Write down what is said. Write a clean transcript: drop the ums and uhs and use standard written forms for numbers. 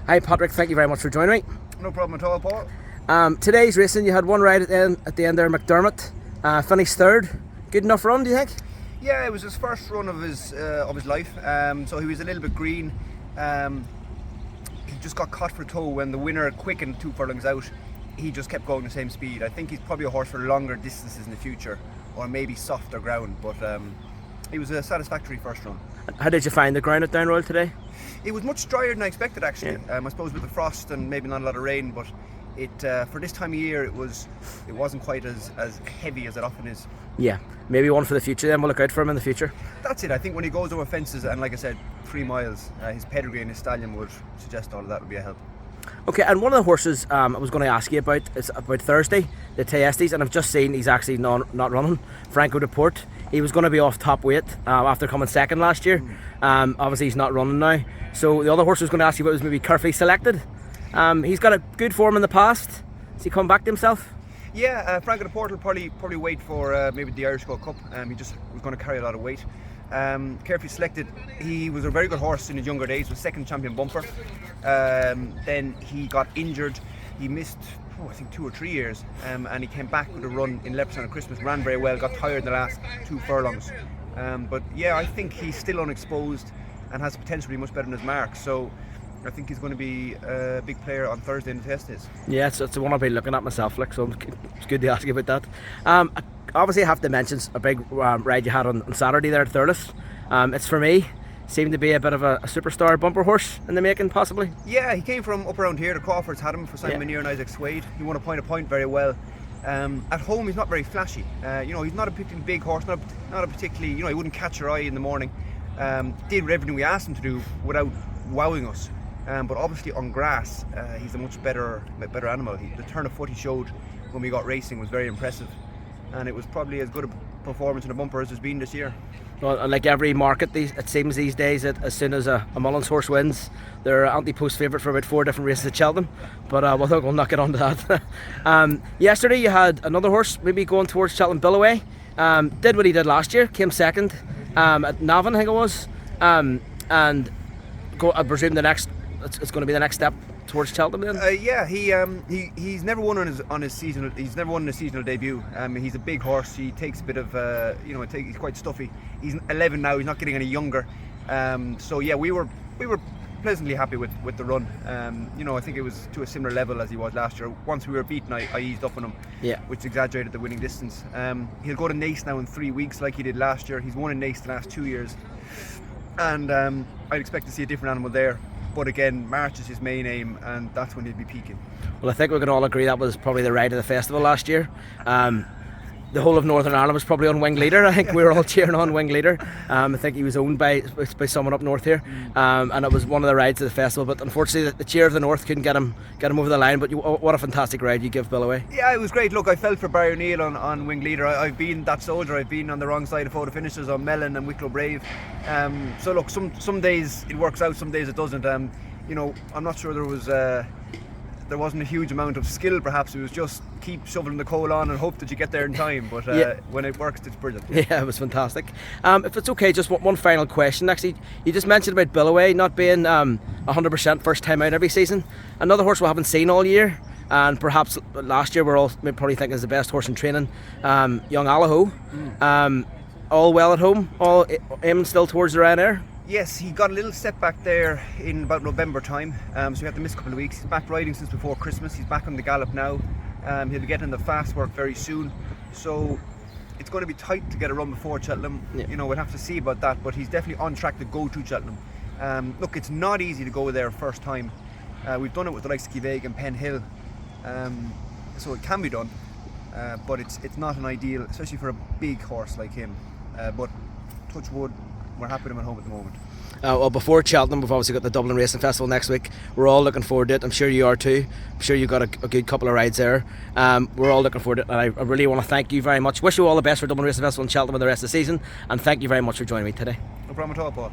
Hi Patrick, thank you very much for joining me. No problem at all, Paul. Today's racing, you had one ride at the end there, McDermott. Finished third. Good enough run, do you think? Yeah, it was his first run of his life. So he was a little bit green. He just got caught for toe when the winner quickened 2 furlongs out. He just kept going the same speed. I think he's probably a horse for longer distances in the future, or maybe softer ground. But it was a satisfactory first run. How did you find the ground at Downroyal today? It was much drier than I expected, actually. I suppose with the frost and maybe not a lot of rain, but it for this time of year it wasn't quite as heavy as it often is. Yeah, maybe one for the future then. We'll look out for him in the future. That's it. I think when he goes over fences and, like I said, 3 miles, his pedigree and his stallion would suggest all of that would be a help. Okay, and one of the horses I was going to ask you about is about Thursday, the THYESTES, and I've just seen he's actually not running. Franco Deport. He was going to be off top weight after coming second last year. Obviously he's not running now. So the other horse I was going to ask you about was maybe carefully selected. He's got a good form in the past. Has he come back to himself? Yeah, Franco Deport will probably wait for maybe the Irish Gold Cup. He just was going to carry a lot of weight. Carefully selected. He was a very good horse in his younger days, was second champion bumper. Then he got injured. He missed, I think 2 or 3 years, and he came back with a run in Leopardstown at Christmas, ran very well, got tired in the last 2 furlongs. But yeah, I think he's still unexposed and has potential to be much better than his mark. So I think he's going to be a big player on Thursday in the THYESTES. Yeah, it's the one I'll be looking at myself, so it's good to ask you about that. Obviously I have to mention a big ride you had on Saturday there at Thurles. It's for me. Seemed to be a bit of a superstar bumper horse in the making, possibly. Yeah, he came from up around here. The Crawfords had him for Simon Muir and Isaac Swade. He won a point very well. At home, he's not very flashy. He's not a particularly big horse. Not a particularly. He wouldn't catch your eye in the morning. Did everything we asked him to do without wowing us. But obviously on grass, he's a much better animal. The turn of foot he showed when we got racing was very impressive, and it was probably as good a performance in a bumper as there's been this year. Well, like every market, it seems these days that as soon as a Mullins horse wins, they're anti-post favourite for about 4 different races at Cheltenham. But we'll not get on to that. Yesterday you had another horse maybe going towards Cheltenham, BILLAWAY. Did what he did last year, came second at Navan, I think it was. And I presume it's going to be the next step towards Cheltenham then? Yeah, he's never won on his seasonal. He's never won in his seasonal debut. He's a big horse. He takes a bit of he's quite stuffy. He's 11 now. He's not getting any younger. So yeah, we were pleasantly happy with the run. I think it was to a similar level as he was last year. Once we were beaten, I eased up on him, which exaggerated the winning distance. He'll go to Naas now in 3 weeks, like he did last year. He's won in Naas the last 2 years, and I'd expect to see a different animal there. But again, March is his main aim, and that's when he'll be peaking. Well, I think we can all agree that was probably the ride of the festival last year. The whole of Northern Ireland was probably on Winged Leader. I think we were all cheering on Winged Leader. I think he was owned by someone up north here, and it was one of the rides of the festival. But unfortunately, the cheer of the north couldn't get him over the line. But what a fantastic ride you give BILLAWAY. Yeah, it was great. Look, I felt for Barry O'Neill on Winged Leader. I've been that soldier. I've been on the wrong side of photo finishes on Mellon and Wicklow Brave. So look, some days it works out, some days it doesn't. I'm not sure there wasn't a huge amount of skill. Perhaps it was just keep shoveling the coal on and hope that you get there in time. But when it works, it's brilliant. Yeah, it was fantastic. If it's okay, just one final question. Actually, you just mentioned about BILLAWAY not being 100% first time out every season. Another horse we haven't seen all year, and perhaps last year we're all probably thinking is the best horse in training, young ALLAHO. All well at home, all aiming still towards the Ryanair. Yes, he got a little setback there in about November time, so he had to miss a couple of weeks. He's back riding since before Christmas. He's back on the gallop now. He'll be getting the fast work very soon, so it's going to be tight to get a run before Cheltenham. We'll have to see about that, but he's definitely on track to go to Cheltenham. Look, it's not easy to go there first time. We've done it with the likes of Kiveg and Penn Hill, so it can be done, but it's not an ideal, especially for a big horse like him. But touch wood, we're happy with him at home at the moment. Well, before Cheltenham, we've obviously got the Dublin Racing Festival next week. We're all looking forward to it. I'm sure you are too. I'm sure you've got a good couple of rides there. We're all looking forward to it, and I really want to thank you very much. Wish you all the best for Dublin Racing Festival in Cheltenham and the rest of the season, and thank you very much for joining me today. No problem at all, Paul.